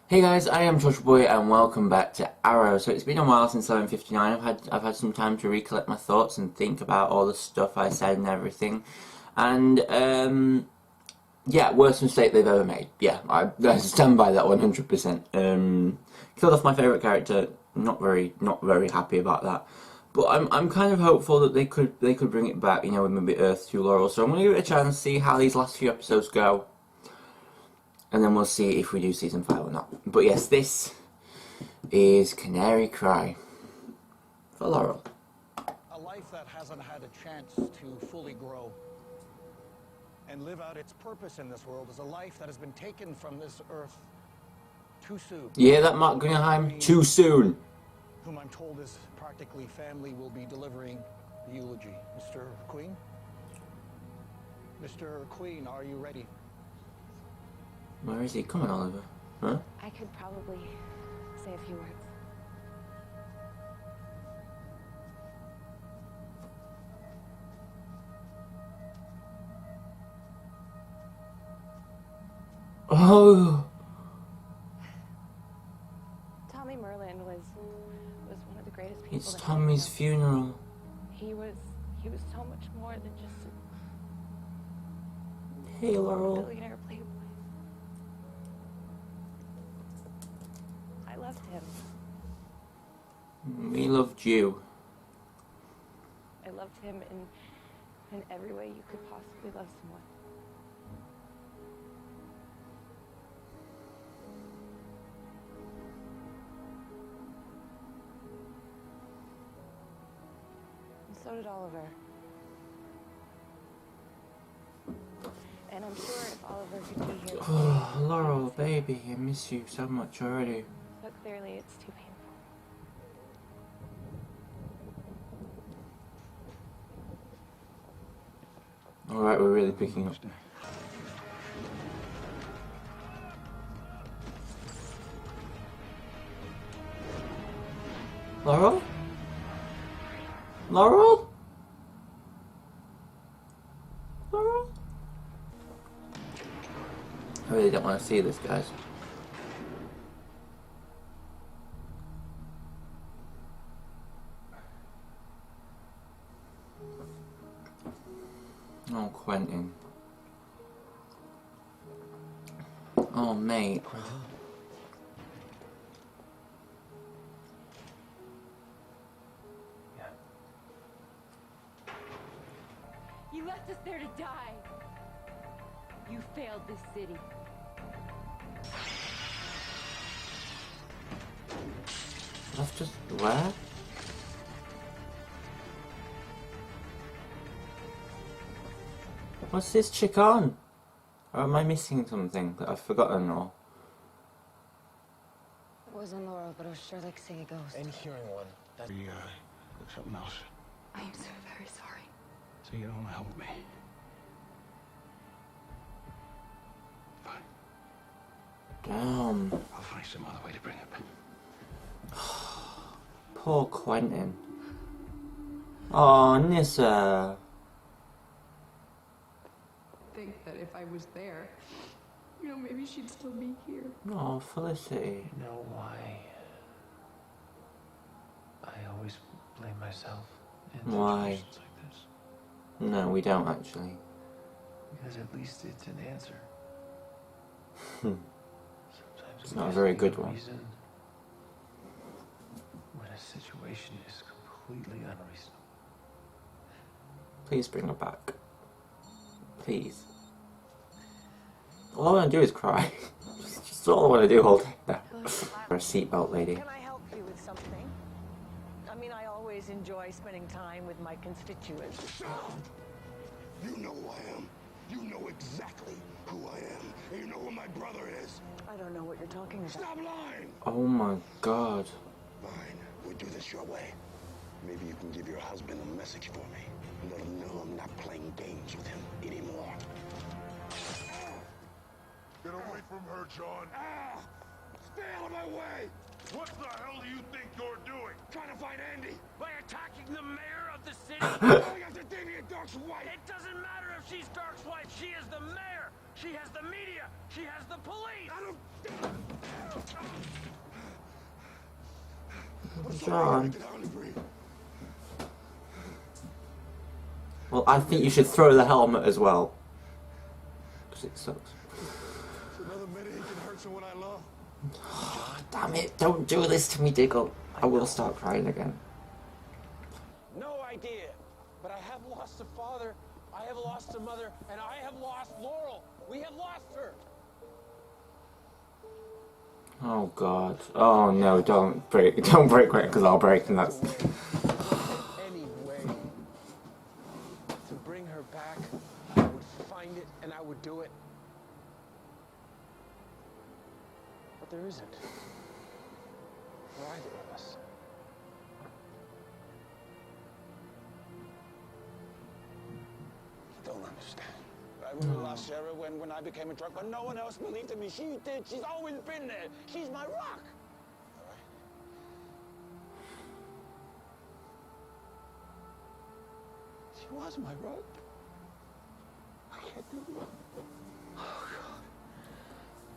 Hey guys, I am Torchwood Boy and welcome back to Arrow. So it's been a while since 11:59. I've had some time to recollect my thoughts and think about all the stuff I said and everything. And yeah, worst mistake they've ever made. Yeah, I stand by that 100%. Killed off my favourite character. Not very happy about that. But I'm kind of hopeful that they could bring it back. You know, with maybe Earth to Laurel. So I'm gonna give it a chance, see how these last few episodes go. And then we'll see if we do season 5 or not. But yes, this is Canary Cry for Laurel. A life that hasn't had a chance to fully grow and live out its purpose in this world is a life that has been taken from this earth too soon. You hear that, Mark Guggenheim? Too soon. Whom I'm told is practically family will be delivering the eulogy. Mr. Queen? Mr. Queen, are you ready? Where is he? Come on, Oliver. Huh? I could probably say a few words. Oh! Tommy Merlin was one of the greatest people. It's Tommy's funeral. He was so much more than just Hey, a Laurel. billionaire playboy. I loved him. We loved you. I loved him in every way you could possibly love someone. And so did Oliver. And I'm sure if Oliver could be here. Oh, Laurel, baby, I miss you so much already. But clearly it's too painful. Alright, we're really picking up. Laurel? Laurel? Laurel? I really don't want to see this, guys. Oh, Quentin. Oh, mate. You left us there to die. You failed this city. Left us where? What's this chick on? Or am I missing something that I've forgotten or? It wasn't Laurel, but it was sure like seeing a ghost. And hearing one. That'd be something else. I am so very sorry. So you don't want to help me? Fine. Damn. I'll find some other way to bring it back. Poor Quentin. Oh, Nissa. Think that if I was there, maybe she'd still be here. Oh, Felicity. You know why I always blame myself in Why? situations like this? No, we don't actually. Because at least it's an answer. Sometimes It's we not a just very need good a one. reason when a situation is completely unreasonable. Please bring her back. Please. All I want to do is cry. Just all I want to do all day now. For a seatbelt, lady. Can I help you with something? I mean, I always enjoy spending time with my constituents. You know who I am. You know exactly who I am. And you know who my brother is. I don't know what you're talking about. Stop lying! Oh my god. Fine, we'll do this your way. Maybe you can give your husband a message for me. Let him know I'm not playing games with him anymore. Get away from her, John. Ah! Stay out of my way! What the hell do you think you're doing? Trying to find Andy! By attacking the mayor of the city? Going after Damien Dark's wife! It doesn't matter if she's Dark's wife. She is the mayor. She has the media. She has the police. I don't... John. Well, I think you should throw the helmet as well. Because it sucks. Another minute he can hurt someone I love. Damn it, don't do this to me, Diggle. I will start crying again. No idea. But I have lost a father, I have lost a mother, and I have lost Laurel. We have lost her. Oh God. Oh no, don't break quick, because I'll break and that's... Any way to bring her back, I would find it and I would do it. But there isn't. For either of us. You don't understand. Right when we lost Sarah, when I became a drunk, when no one else believed in me, she did. She's always been there. She's my rock. All right? She was my rock. I can't do it. Oh, God.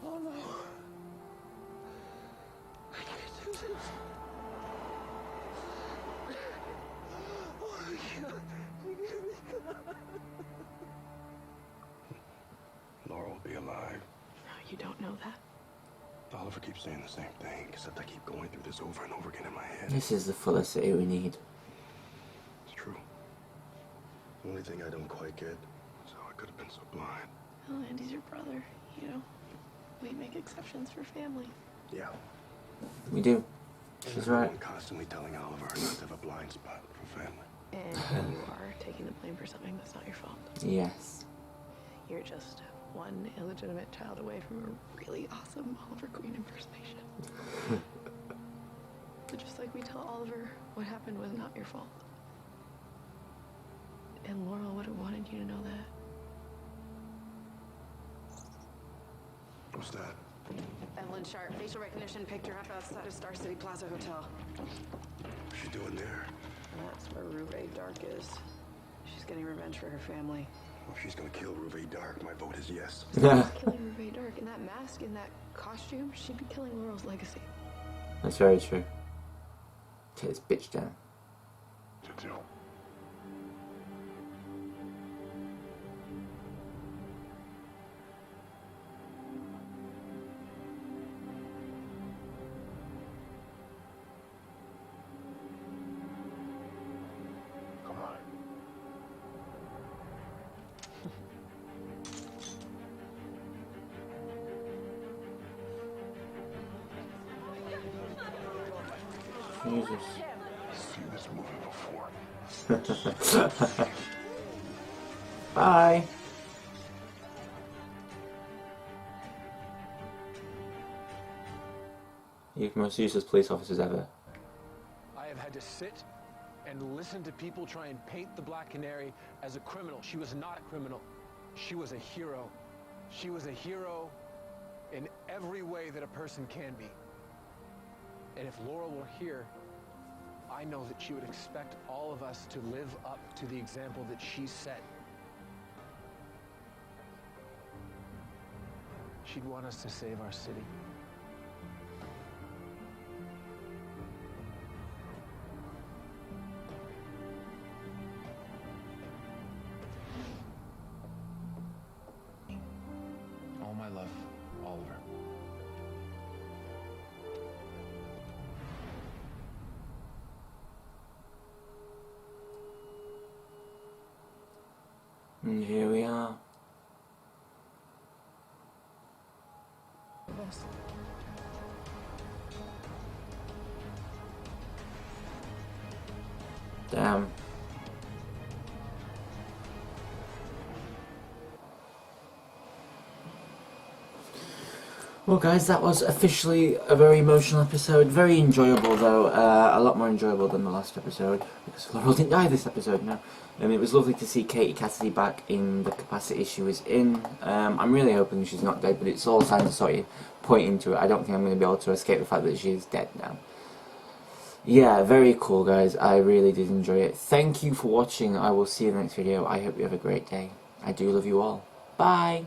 Oh, no. I can't do this. Oh, God. Laurel will be alive. You don't know that. Oliver keeps saying the same thing, except I keep going through this over and over again in my head. This is the Felicity we need. It's true. The only thing I don't quite get is how I could have been so blind. Well, Andy's your brother. You know, we make exceptions for family. Yeah. We do. And She's everyone right. constantly telling Oliver not to have a blind spot for family. And you are taking the blame for something that's not your fault. Yes. You're just one illegitimate child away from a really awesome Oliver Queen impersonation. But just like we tell Oliver, what happened was not your fault. And Laurel would have wanted you to know that. What's that? Evelyn Sharp, facial recognition picked her up outside of Star City Plaza Hotel. What's she doing there? That's where Ruve Dark is. She's getting revenge for her family. Well, if she's gonna kill Ruve Dark, my vote is yes. Killing Ruve Dark in that mask, in that costume, she'd be killing Laurel's legacy. That's very true. Take this bitch down. To do. Come on. Jesus. Seen this movie before. Bye. You're the most useless police officers ever. I have had to sit and listen to people try and paint the Black Canary as a criminal. She was not a criminal. She was a hero. She was a hero in every way that a person can be. And if Laurel were here, I know that she would expect all of us to live up to the example that she set. She'd want us to save our city. All my love, Oliver. And here we are. Damn. Well guys, that was officially a very emotional episode, very enjoyable though, a lot more enjoyable than the last episode, because Laurel didn't die this episode, no. It was lovely to see Katie Cassidy back in the capacity she was in. I'm really hoping she's not dead, but it's all signs of sort of pointing to it. I don't think I'm going to be able to escape the fact that she's dead now. Yeah, very cool guys, I really did enjoy it. Thank you for watching, I will see you in the next video. I hope you have a great day. I do love you all. Bye!